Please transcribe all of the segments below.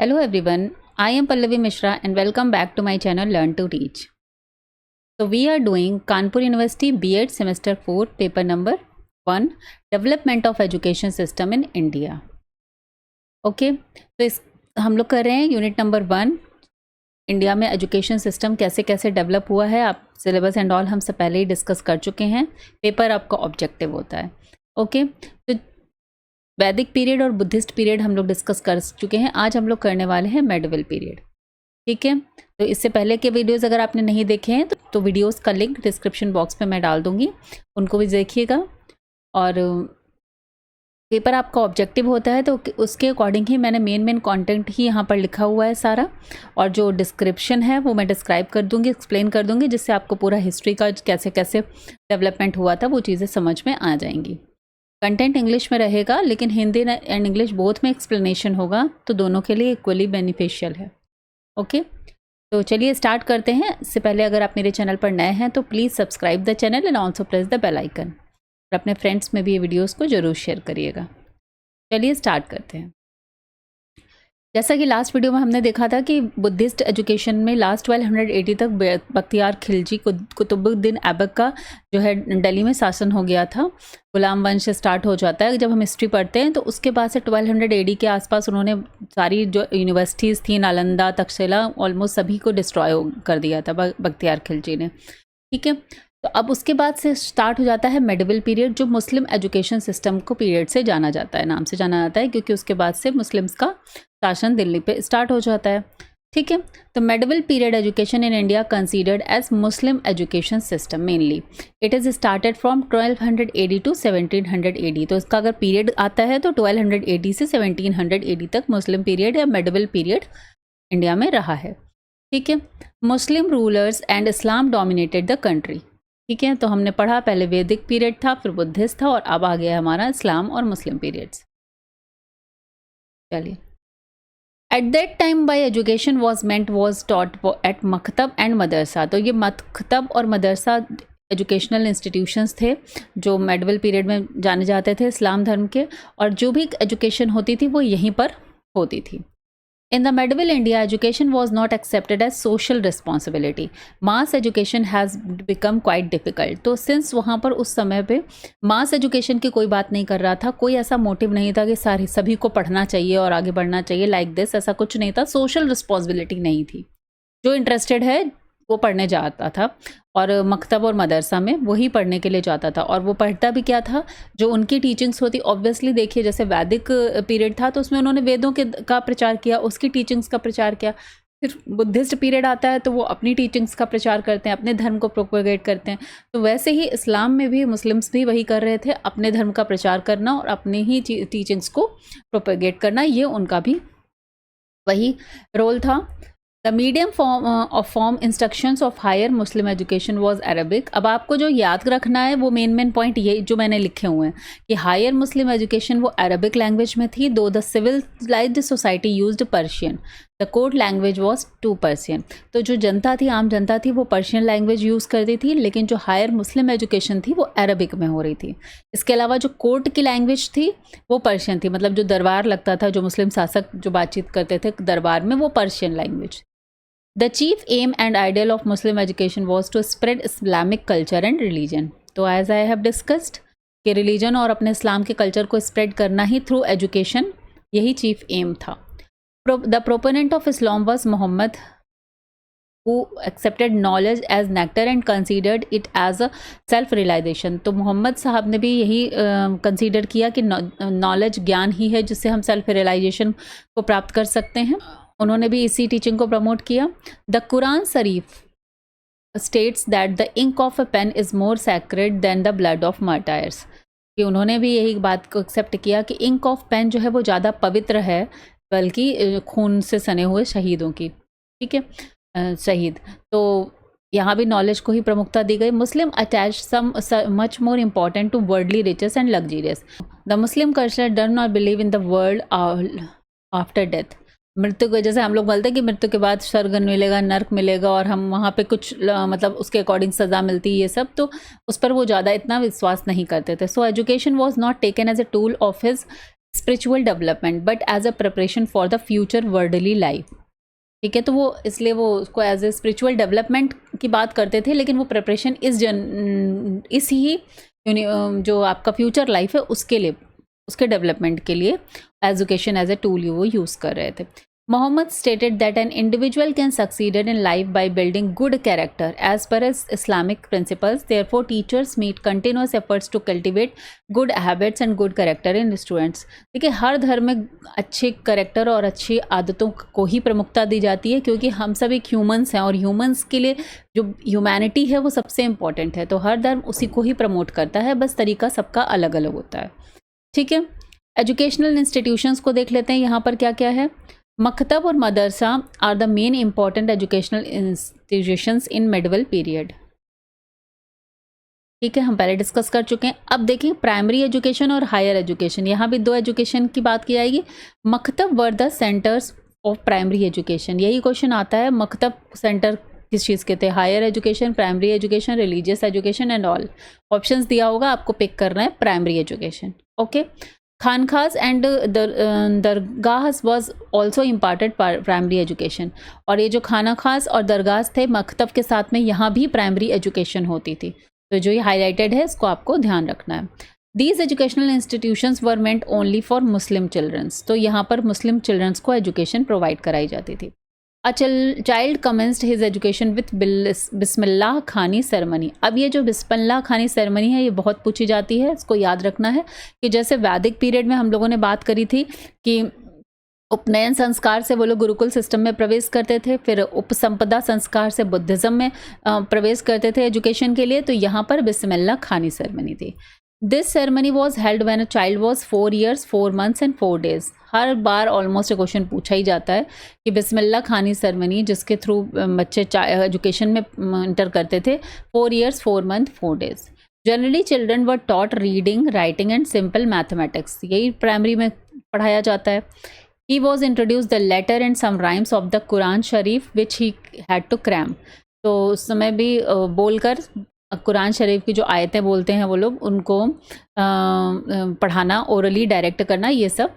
Hello everyone, I am Pallavi Mishra and welcome back to my channel Learn to Teach. So we are doing Kanpur University B.Ed Semester 4 paper number 1 Development of Education System in India. Okay, तो इस हम लोग कर रहे हैं unit number 1 India में education system कैसे कैसे डेवलप हुआ है। आप सिलेबस एंड ऑल हम से पहले ही डिस्कस कर चुके हैं। पेपर आपका ऑब्जेक्टिव होता है। ओके, तो वैदिक पीरियड और बुद्धिस्ट पीरियड हम लोग डिस्कस कर चुके हैं। आज हम लोग करने वाले हैं मेडिवल पीरियड। ठीक है, तो इससे पहले के वीडियोस अगर आपने नहीं देखे हैं तो वीडियोस का लिंक डिस्क्रिप्शन बॉक्स में मैं डाल दूंगी, उनको भी देखिएगा। और पेपर आपका ऑब्जेक्टिव होता है तो उसके अकॉर्डिंग ही मैंने मेन कंटेंट ही यहाँ पर लिखा हुआ है सारा, और जो डिस्क्रिप्शन है वो मैं डिस्क्राइब कर दूँगी, एक्सप्लेन कर दूँगी, जिससे आपको पूरा हिस्ट्री का कैसे कैसे डेवलपमेंट हुआ था वो चीज़ें समझ में आ जाएंगी। कंटेंट इंग्लिश में रहेगा, लेकिन हिंदी एंड इंग्लिश बोथ में एक्सप्लेनेशन होगा, तो दोनों के लिए इक्वली बेनिफिशियल है। ओके, तो चलिए स्टार्ट करते हैं। इससे पहले अगर आप मेरे चैनल पर नए हैं तो please subscribe the channel and also press the bell icon, और अपने फ्रेंड्स में भी ये वीडियोज़ को ज़रूर शेयर करिएगा। चलिए स्टार्ट करते हैं। जैसा कि लास्ट वीडियो में हमने देखा था कि बुद्धिस्ट एजुकेशन में लास्ट 1280 तक बख्तियार खिलजी कुतुबुद्दीन ऐबक का जो है दिल्ली में शासन हो गया था। गुलाम वंश स्टार्ट हो जाता है जब हम हिस्ट्री पढ़ते हैं, तो उसके बाद से 1200 AD के आसपास उन्होंने सारी जो यूनिवर्सिटीज़ थी, नालंदा, तक्षशिला, ऑलमोस्ट सभी को डिस्ट्रॉय कर दिया था बख्तियार खिलजी ने। ठीक है, तो अब उसके बाद से स्टार्ट हो जाता है मेडिवल पीरियड, जो मुस्लिम एजुकेशन सिस्टम को पीरियड से जाना जाता है, नाम से जाना जाता है, क्योंकि उसके बाद से मुस्लिम्स का शासन दिल्ली पे स्टार्ट हो जाता है। ठीक है, तो medieval period education in India considered as Muslim education system mainly. It is started from 1200 AD to 1700 AD। तो इसका अगर पीरियड आता है तो 1200 AD से 1700 AD तक मुस्लिम पीरियड या मेडिवल पीरियड इंडिया में रहा है। ठीक है, मुस्लिम rulers and Islam dominated the country. ठीक है, तो हमने पढ़ा पहले वैदिक पीरियड था, फिर बुद्धिस्ट था, और अब आ गया हमारा इस्लाम और मुस्लिम पीरियड्स। चलिए, at that time by education was taught at maktab and madrasa. तो ये मकतब और मदरसा एजुकेशनल इंस्टीट्यूशंस थे जो मेडिवल पीरियड में जाने जाते थे इस्लाम धर्म के, और जो भी एजुकेशन होती थी वो यहीं पर होती थी। In the medieval India, education was not accepted as social responsibility. Mass education has become quite difficult. तो since वहाँ पर उस समय पे mass education की कोई बात नहीं कर रहा था, कोई ऐसा मोटिव नहीं था कि सभी को पढ़ना चाहिए और आगे बढ़ना चाहिए like this, ऐसा कुछ नहीं था। social responsibility नहीं थी। जो इंटरेस्टेड है वो पढ़ने जाता था, और मकतब और मदरसा में वही पढ़ने के लिए जाता था। और वो पढ़ता भी क्या था, जो उनकी टीचिंग्स होती, ऑब्वियसली देखिए जैसे वैदिक पीरियड था तो उसमें उन्होंने वेदों का प्रचार किया, उसकी टीचिंग्स का प्रचार किया। फिर बुद्धिस्ट पीरियड आता है तो वो अपनी टीचिंग्स का प्रचार करते हैं, अपने धर्म को प्रोपेगेट करते हैं। तो वैसे ही इस्लाम में भी मुस्लिम्स भी वही कर रहे थे, अपने धर्म का प्रचार करना और अपनी ही टीचिंग्स को प्रोपेगेट करना, ये उनका भी वही रोल था। The medium form instructions of higher Muslim education was Arabic. अब आपको जो याद रखना है वो मेन पॉइंट ये जो मैंने लिखे हुए हैं कि हायर मुस्लिम एजुकेशन वो अरबिक लैंग्वेज में थी। Though the civilised society used Persian, the court language was too Persian. तो जो जनता थी, आम जनता थी, वो पर्शियन लैंग्वेज यूज़ करती थी, लेकिन जो हायर मुस्लिम एजुकेशन थी वो अरबिक में हो रही थी। इसके अलावा जो कोर्ट की लैंग्वेज थी वो पर्शियन थी, मतलब जो दरबार लगता था, जो मुस्लिम शासक जो बातचीत करते थे दरबार में, वो Persian language. The chief aim and ideal of Muslim education was to spread Islamic culture and religion. तो as I have discussed कि रिलीजन और अपने इस्लाम के कल्चर को स्प्रेड करना ही थ्रू एजुकेशन, यही चीफ एम था। The proponent of Islam was Muhammad, who accepted knowledge as nectar and considered it as a self-realization. तो मोहम्मद साहब ने भी यही कंसीडर किया कि नॉलेज ज्ञान ही है जिससे हम सेल्फ रियलाइजेशन को प्राप्त कर सकते हैं। उन्होंने भी इसी टीचिंग को प्रमोट किया। The Quran Sharif states that the ink of a pen is more sacred than the blood of martyrs. कि उन्होंने भी यही बात को एक्सेप्ट किया कि इंक ऑफ पेन जो है वो ज़्यादा पवित्र है बल्कि खून से सने हुए शहीदों की। ठीक है, शहीद। तो यहाँ भी नॉलेज को ही प्रमुखता दी गई। Muslim attach some much more important to worldly riches and luxurious. The Muslim culture done not believe in the world after death. मृत्यु को, जैसे हम लोग बोलते हैं कि मृत्यु के बाद स्वर्ग मिलेगा, नर्क मिलेगा, और हम वहाँ पे कुछ मतलब उसके अकॉर्डिंग सज़ा मिलती है, ये सब, तो उस पर वो ज़्यादा इतना विश्वास नहीं करते थे। So education was not taken as a tool of his spiritual development but as a preparation for the future worldly life. ठीक है, तो वो इसलिए वो उसको एज ए स्पिरिचुअल डेवलपमेंट की बात करते थे, लेकिन वो प्रिपरेशन इस ही जो आपका फ्यूचर लाइफ है उसके लिए, उसके डेवलपमेंट के लिए एजुकेशन एज ए टूल वो यूज़ कर रहे थे। Muhammad stated that an individual can succeed in life by building good character as per as Islamic principles. Therefore, teachers meet continuous efforts to cultivate good habits and good character in students. देखिए, हर धर्म में अच्छे character और अच्छी आदतों को ही प्रमुखता दी जाती है, क्योंकि हम सब एक ह्यूमंस हैं और ह्यूमंस के लिए जो ह्यूमैनिटी है वो सबसे इम्पॉर्टेंट है। तो हर धर्म उसी को ही प्रमोट करता है, बस तरीका सबका अलग अलग होता है। ठीक है, एजुकेशनल इंस्टीट्यूशंस को देख लेते हैं। यहाँ पर क्या क्या है। मकतब और madrasa are the main important educational institutions in medieval period. ठीक है, हम पहले डिस्कस कर चुके हैं। अब देखिए प्राइमरी एजुकेशन और हायर एजुकेशन, यहाँ भी दो एजुकेशन की बात की जाएगी। Maktab were the centres of primary education, यही क्वेश्चन आता है। मकतब सेंटर किस चीज़ के थे? Higher education, primary education, religious education and all. Options दिया होगा, आपको पिक करना है primary education. Okay, khanqahs and dargahs was also imparted primary education, और ये जो खाना खास और दरगाह थे मकतब के साथ में, यहाँ भी प्राइमरी एजुकेशन होती थी। तो जो ये हाईलाइटेड है इसको आपको ध्यान रखना है। These educational institutions were meant only for Muslim childrens, तो यहाँ पर मुस्लिम चिल्ड्रंस को एजुकेशन प्रोवाइड कराई जाती थी। A child commenced his education with बिस्मिल्लाह खानी सेरेमनी। अब ये जो बिस्मिल्लाह खानी सेरेमनी है ये बहुत पूछी जाती है, इसको याद रखना है कि जैसे वैदिक पीरियड में हम लोगों ने बात करी थी कि उपनयन संस्कार से वो लोग गुरुकुल सिस्टम में प्रवेश करते थे, फिर उपसंपदा संस्कार से बुद्धिज़्म में प्रवेश करते थे एजुकेशन के लिए। तो यहाँ पर बिस्मिल्लाह खानी सेरेमनी थी। This ceremony was held when a child was 4 years 4 months and 4 days। Her bar almost question पूछा ही जाता है कि बिस्मिल्लाह खानी सेरेमनी जिसके थ्रू बच्चे एजुकेशन में इंटर करते थे 4 years 4 months 4 days। Generally children were taught reading, writing and simple mathematics, यही प्राइमरी में पढ़ाया जाता है। He was introduce the letter and some rhymes of the Quran Sharif which he had to cram. तो उस समय भी बोलकर कुरान शरीफ की जो आयतें बोलते हैं वो लोग, उनको पढ़ाना, ओरली डायरेक्ट करना, ये सब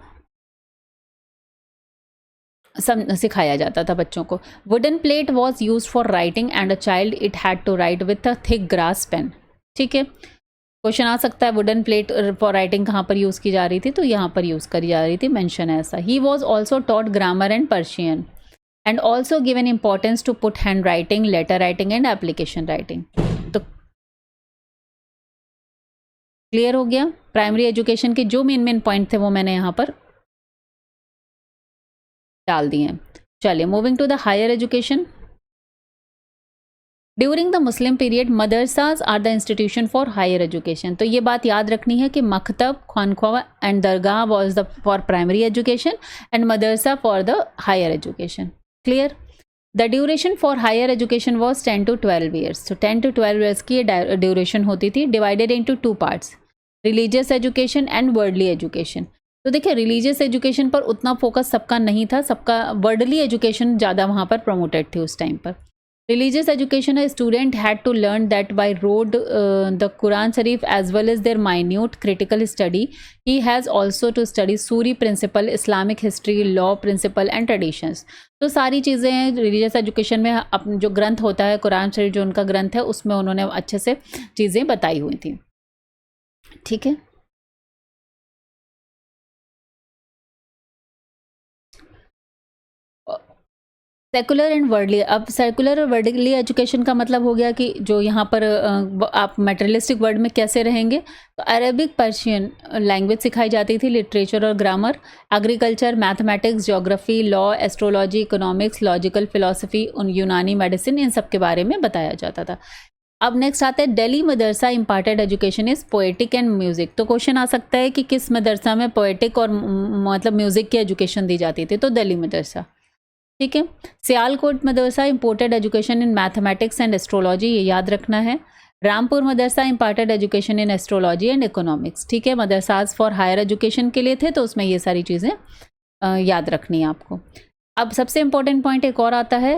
सिखाया जाता था बच्चों को। Wooden plate was use for writing and a child it had to write with a thick grass pen. ठीक है, क्वेश्चन आ सकता है वुडन प्लेट फॉर राइटिंग कहाँ पर यूज़ की जा रही थी, तो यहाँ पर यूज़ करी जा रही थी, मेंशन है ऐसा। He was also taught grammar and Persian and also given importance to put hand writing, letter writing and application writing. तो क्लियर हो गया। प्राइमरी एजुकेशन के जो मेन पॉइंट थे वो मैंने यहाँ पर डाल दिए हैं। चलिए moving to the higher education. During the Muslim period madrasas are the institution for higher education. तो ये बात याद रखनी है कि maktab, khanqah and dargah was the for primary education and madrasa for the higher education. Clear. The duration for higher education was 10 to 12 years। तो 10 to 12 years की duration होती थी, divided into 2 parts, religious education and worldly education. तो देखिए religious education पर उतना focus सबका नहीं था, सबका वर्ल्डली एजुकेशन ज़्यादा वहाँ पर प्रमोटेड थी उस टाइम पर। Religious education, a student had to learn that by rote the Quran Sharif as well as their minute critical study. He has also to study Suri principle, Islamic history, law principle and traditions. तो सारी चीज़ें religious education में अपना जो ग्रंथ होता है कुरान शरीफ जो उनका ग्रंथ है उसमें उन्होंने अच्छे से चीज़ें बताई हुई थी। ठीक है, सेकुलर एंड वर्ल्डली। अब सेकुलर और वर्ल्डली एजुकेशन का मतलब हो गया कि जो यहाँ पर आप मटेरियलिस्टिक वर्ल्ड में कैसे रहेंगे। तो अरेबिक पर्शियन लैंग्वेज सिखाई जाती थी, लिटरेचर और grammar, agriculture, mathematics, geography, law, astrology, economics, logical philosophy, यूनानी मेडिसिन, इन सब के बारे में बताया जाता था। अब नेक्स्ट आता है Delhi madrasa imparted education is poetic and music. तो क्वेश्चन आ सकता है कि किस मदरसा में पोएटिक और मतलब म्यूज़िक की एजुकेशन दी जाती थी, तो दिल्ली मदरसा। ठीक है। Sialkot madrasa imported education in mathematics and astrology, ये याद रखना है। Rampur madrasa imparted education in astrology and economics. ठीक है, मदरसाज फॉर हायर एजुकेशन के लिए थे, तो उसमें ये सारी चीज़ें याद रखनी है आपको। अब सबसे इम्पोर्टेंट पॉइंट एक और आता है,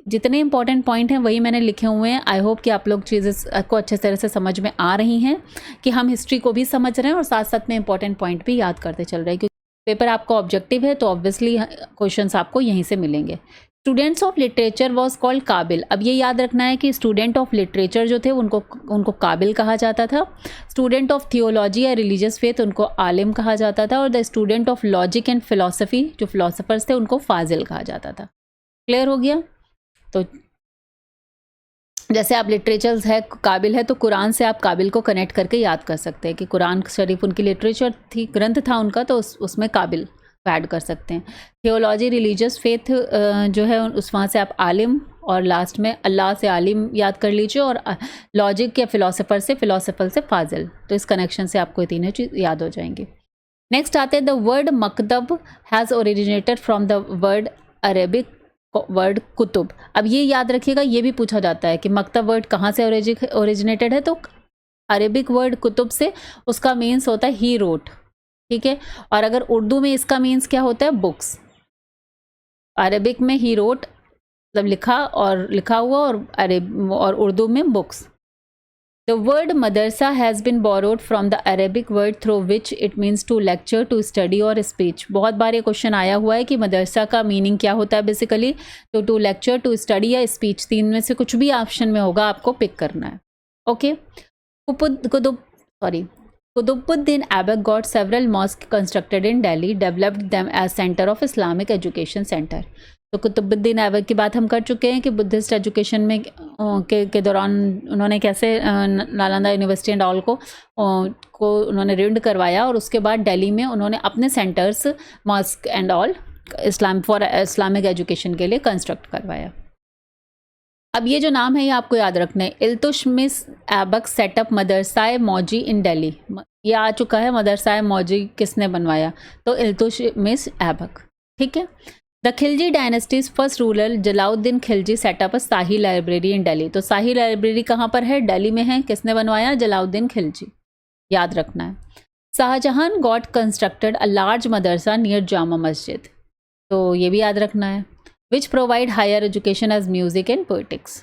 जितने इंपॉर्टेंट पॉइंट हैं वही मैंने लिखे हुए हैं। आई होप कि आप लोग चीज़ें को अच्छे तरह से समझ में आ रही हैं कि हम हिस्ट्री को भी समझ रहे हैं और साथ साथ में इंपॉर्टेंट पॉइंट भी याद करते चल रहे हैं, क्योंकि पेपर आपका ऑब्जेक्टिव है तो ऑब्वियसली क्वेश्चंस आपको यहीं से मिलेंगे। Students of literature was called काबिल। अब ये याद रखना है कि स्टूडेंट ऑफ लिटरेचर जो थे उनको काबिल कहा जाता था। स्टूडेंट ऑफ थियोलॉजी या रिलीजियस फेथ उनको आलिम कहा जाता था। और the student of logic and philosophy जो फिलोसफर्स थे उनको फाजिल कहा जाता था। क्लियर हो गया? तो जैसे आप लिटरेचर है काबिल है तो कुरान से आप काबिल को कनेक्ट करके याद कर सकते हैं कि कुरान शरीफ उनकी लिटरेचर थी, ग्रंथ था उनका, तो उसमें काबिल ऐड कर सकते हैं। थियोलॉजी रिलीजियस फेथ जो है उस वहाँ से आप आलिम, और लास्ट में अल्लाह से आलिम याद कर लीजिए, और लॉजिक या फिलोसफर से फाजिल। तो इस कनेक्शन से आपको ये तीनों चीज़ याद हो जाएंगी। नेक्स्ट आते हैं the word maktab has originated from the word Arabic word kutub. अब ये याद रखिएगा, ये भी पूछा जाता है कि मकतब वर्ड कहाँ से ओरिजिनेटेड है, तो अरेबिक वर्ड कुतुब से। उसका मीन्स होता है ही रोट, ठीक है। और अगर उर्दू में इसका मीन्स क्या होता है, बुक्स। अरेबिक में ही रोट मतलब लिखा हुआ, और उर्दू में books. The word madrasa has been borrowed from the Arabic word through which it means to lecture, to study or speech। बहुत बार ये क्वेश्चन आया हुआ है कि मदरसा का मीनिंग क्या होता है बेसिकली, तो टू लेक्चर, टू स्टडी या स्पीच, तीन में से कुछ भी ऑप्शन में होगा, आपको पिक करना है। Okay. Qutbuddin Aibak got several mosques constructed in Delhi, developed them as center of Islamic education center। तो कुतुबुद्दीन ऐबक की बात हम कर चुके हैं कि बुद्धिस्ट एजुकेशन में के दौरान उन्होंने कैसे नालंदा यूनिवर्सिटी एंड ऑल को उन्होंने रिंड करवाया, और उसके बाद दिल्ली में उन्होंने अपने centres mosque and all Islamic education के लिए कंस्ट्रक्ट करवाया। अब ये जो नाम है ये आपको याद रखना है। इल्तुतमिश ऐबक सेटअप मदरसाए मौजी इन दिल्ली। ये आ चुका है, मदरसाए मौजी किसने बनवाया, तो इल्तुतमिश ऐबक, ठीक है। The Khilji dynasties first ruler Jalauddin Khilji setup shahi library in Delhi. तो शाही लाइब्रेरी कहाँ पर है, दिल्ली में है। किसने बनवाया, जलाउद्दीन खिलजी, याद रखना है। Shahjahan got constructed a large madrasa near Jama Masjid. तो ये भी याद रखना है। Which provide higher education as music and poetics.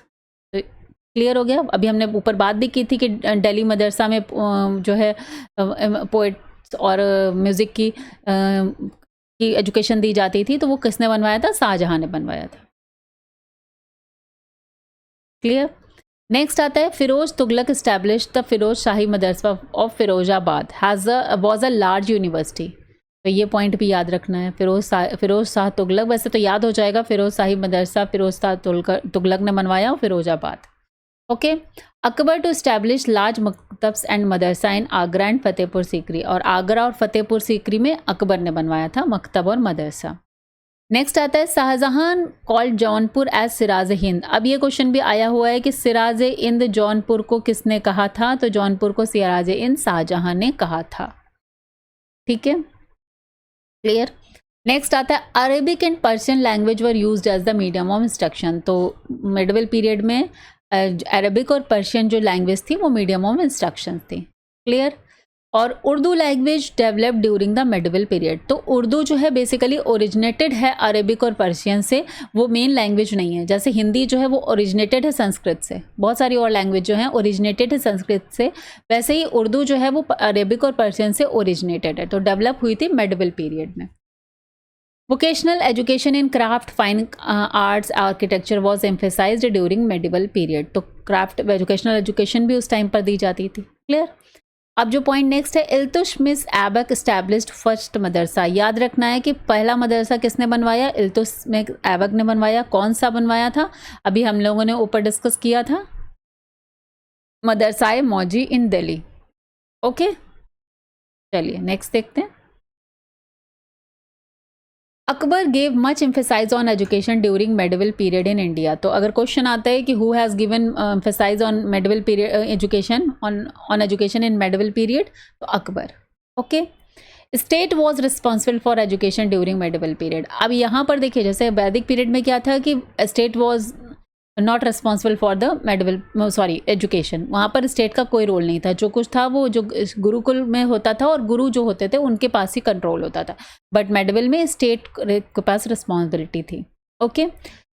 तो क्लियर हो गया। अभी हमने ऊपर बात भी की थी कि दिल्ली मदरसा में जो है पोइट्स और म्यूज़िक की एजुकेशन दी जाती थी, तो वो किसने बनवाया था, शाहजहां ने बनवाया था। क्लियर। नेक्स्ट आता है Firoz Tughlaq establish the Firoz Shahi madrasa of Firozabad was a large university. तो ये पॉइंट भी याद रखना है। फिरोज शाह तुगलक, वैसे तो याद हो जाएगा, फिरोज शाही मदरसा फिरोज शाह तुगलक ने बनवाया Firozabad. Okay. Akbar to establish large maktabs and madrasa in Agra and Fatehpur Sikri. और आगरा और फतेहपुर सीकरी में अकबर ने बनवाया था मकतब और मदरसा। नेक्स्ट आता है शाहजहां कॉल्ड जौनपुर एज सिराज हिंद। अब ये क्वेश्चन भी आया हुआ है कि सिराज हिंद जौनपुर को किसने कहा था, तो जौनपुर को सिराज हिंद शाहजहां ने कहा था, ठीक है। क्लियर। नेक्स्ट आता है Arabic and Persian language were used as the medium of instruction. तो मिडवल पीरियड में अरबिक और पर्शियन जो लैंग्वेज थी वो मीडियम ऑफ इंस्ट्रक्शन थी। क्लियर। और Urdu language develop during the medieval period. तो उर्दू जो है बेसिकली ओरिजिनेटेड है अरेबिक और पर्शियन से, वो मेन लैंग्वेज नहीं है। जैसे हिंदी जो है वो ओरिजिनेटेड है संस्कृत से, बहुत सारी और लैंग्वेज जो है ओरिजिनेटेड है संस्कृत से, वैसे ही उर्दू जो है वो अरेबिक और पर्शियन से ओरिजिनेटेड है, तो डेवलप हुई थी मिडवल पीरियड में। Vocational education in craft fine arts architecture was emphasised during medieval period. तो क्राफ्ट एजुकेशनल एजुकेशन भी उस टाइम पर दी जाती थी। क्लियर। अब जो पॉइंट नेक्स्ट है, इल्तुतमिश ऐबक एस्टैब्लिश्ड फर्स्ट मदरसा। याद रखना है कि पहला मदरसा किसने बनवाया, इल्तुतमिश ऐबक ने बनवाया। कौन सा बनवाया था, अभी हम लोगों ने ऊपर डिस्कस किया था, मदरसाए मौजी इन दिल्ली। ओके, चलिए नेक्स्ट देखते हैं। Akbar gave much emphasise on education during medieval period in India. तो अगर क्वेश्चन आता है कि who has given emphasise on medieval period education on education in medieval period, तो Akbar. Okay. State was responsible for education during medieval period. अब यहाँ पर देखिए, जैसे वैदिक पीरियड में क्या था कि state was not responsible for the education. वहाँ पर स्टेट का कोई रोल नहीं था, जो कुछ था वो जो गुरुकुल में होता था और गुरु जो होते थे उनके पास ही कंट्रोल होता था, बट मेडिवल में स्टेट के पास रिस्पॉन्सिबिलिटी थी। Okay.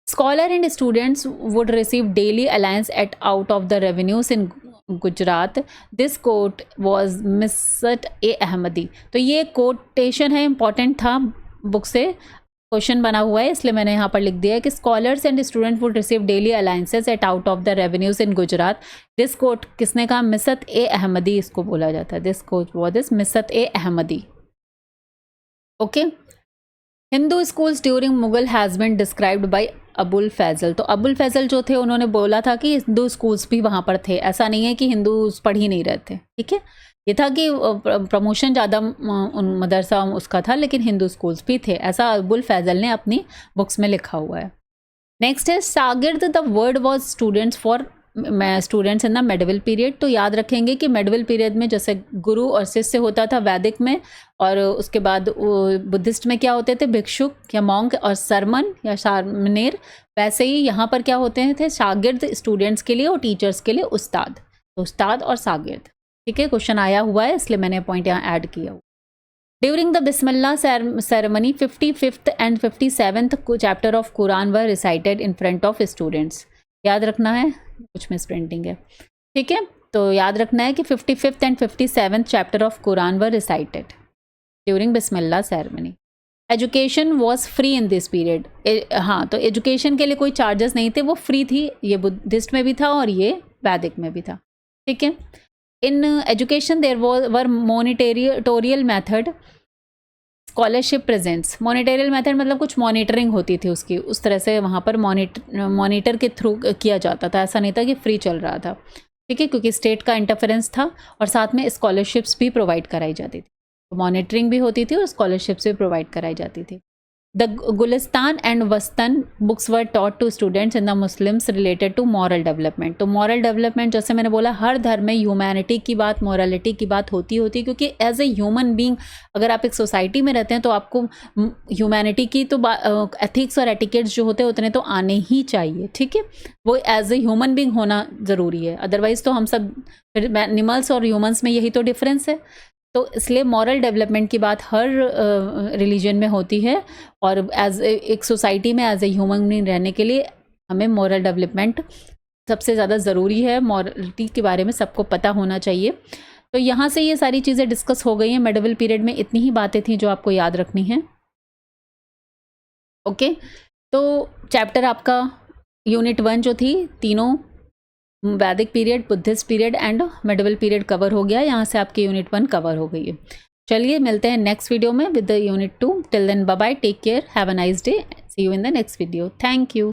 Scholar and students would receive daily allowance at out of the revenues in Gujarat. This quote was मिसट ए अहमदी. तो ये कोटेशन है, इंपॉर्टेंट था, बुक से क्वेश्चन बना हुआ है, इसलिए मैंने यहाँ पर लिख दिया है कि scholars and student would receive daily allowances at out of the revenues in Gujarat. This quote किसने कहा? मिसत ए अहमदी इसको बोला जाता है. दिस कोट वॉज दिस मिसत ए Ahmadi. Okay. Hindu schools during Mughal has been described by Abul Fazal. तो अबुल फैज़ल जो थे उन्होंने बोला था कि हिंदू स्कूल्स भी वहाँ पर थे, ऐसा नहीं है कि हिंदूज पढ़ ही नहीं रहे थे. ठीक है, ये था कि प्रमोशन ज़्यादा मदरसा उसका था, लेकिन हिंदू स्कूल्स भी थे, ऐसा अबुल फैज़ल ने अपनी बुक्स में लिखा हुआ है. नेक्स्ट है शागिर्द. The word was students for students in the medieval period. तो याद रखेंगे कि मेडिवल पीरियड में जैसे गुरु और शिष्य होता था वैदिक में, और उसके बाद बुद्धिस्ट में क्या होते थे? भिक्षुक या मॉन्क और सरमन या शार्मनेर. वैसे ही यहाँ पर क्या होते थे? शागिर्द स्टूडेंट्स के लिए और टीचर्स के लिए उस्ताद. तो उस्ताद और शागिर्द. ठीक है, क्वेश्चन आया हुआ है इसलिए मैंने पॉइंट यहाँ ऐड किया हुआ. During the Bismillah ceremony 55th and 57th chapter of Quran were recited in front of students. याद रखना है, कुछ मिस प्रिंटिंग है. ठीक है, तो याद रखना है कि 55th and 57th chapter of Quran were recited during Bismillah ceremony. Education was free in this period. हाँ, तो एजुकेशन के लिए कोई चार्जेस नहीं थे, वो फ्री थी. ये बुद्धिस्ट में भी था और ये वैदिक में भी था. ठीक है. In education there were monitorial method scholarship presents. Monitorial method मतलब कुछ मॉनिटरिंग होती थी उसकी, उस तरह से वहाँ पर मॉनिटर के थ्रू किया जाता था. ऐसा नहीं था कि फ्री चल रहा था. ठीक है, क्योंकि स्टेट का इंटरफेरेंस था और साथ में स्कॉलरशिप्स भी प्रोवाइड कराई जाती थी. तो मॉनिटरिंग भी होती थी और स्कॉलरशिप्स भी प्रोवाइड कराई जाती थी. The Gulistan and Bostan books were taught to students in the Muslims related to moral development. तो मॉरल डेवलपमेंट जैसे मैंने बोला, हर धर्म में ह्यूमैनिटी की बात, मॉरलिटी की बात होती है, क्योंकि एज ए ह्यूमन बीइंग अगर आप एक सोसाइटी में रहते हैं तो आपको ह्यूमैनिटी की तो एथिक्स और एटिकेट्स जो होते हैं उतने तो आने ही चाहिए. ठीक है, वो एज ए ह्यूमन बीइंग होना ज़रूरी है, अदरवाइज़ तो हम सब एनिमल्स और ह्यूमन्स में यही तो डिफरेंस है. तो इसलिए मॉरल डेवलपमेंट की बात हर रिलीजन में होती है, और एज एक सोसाइटी में एज ए ह्यूमन बीइंग रहने के लिए हमें मॉरल डेवलपमेंट सबसे ज़्यादा ज़रूरी है. मॉरलिटी के बारे में सबको पता होना चाहिए. तो यहाँ से ये सारी चीज़ें डिस्कस हो गई हैं. मेडिवल पीरियड में इतनी ही बातें थी जो आपको याद रखनी है. ओके, तो चैप्टर आपका यूनिट 1 जो थी, तीनों वैदिक period, Buddhist period and medieval period cover हो गया. यहाँ से आपकी यूनिट 1 कवर हो गई है. चलिए मिलते हैं नेक्स्ट वीडियो में with the unit 2. Till then bye bye, take care, have a nice day, see you in the next video. Thank you.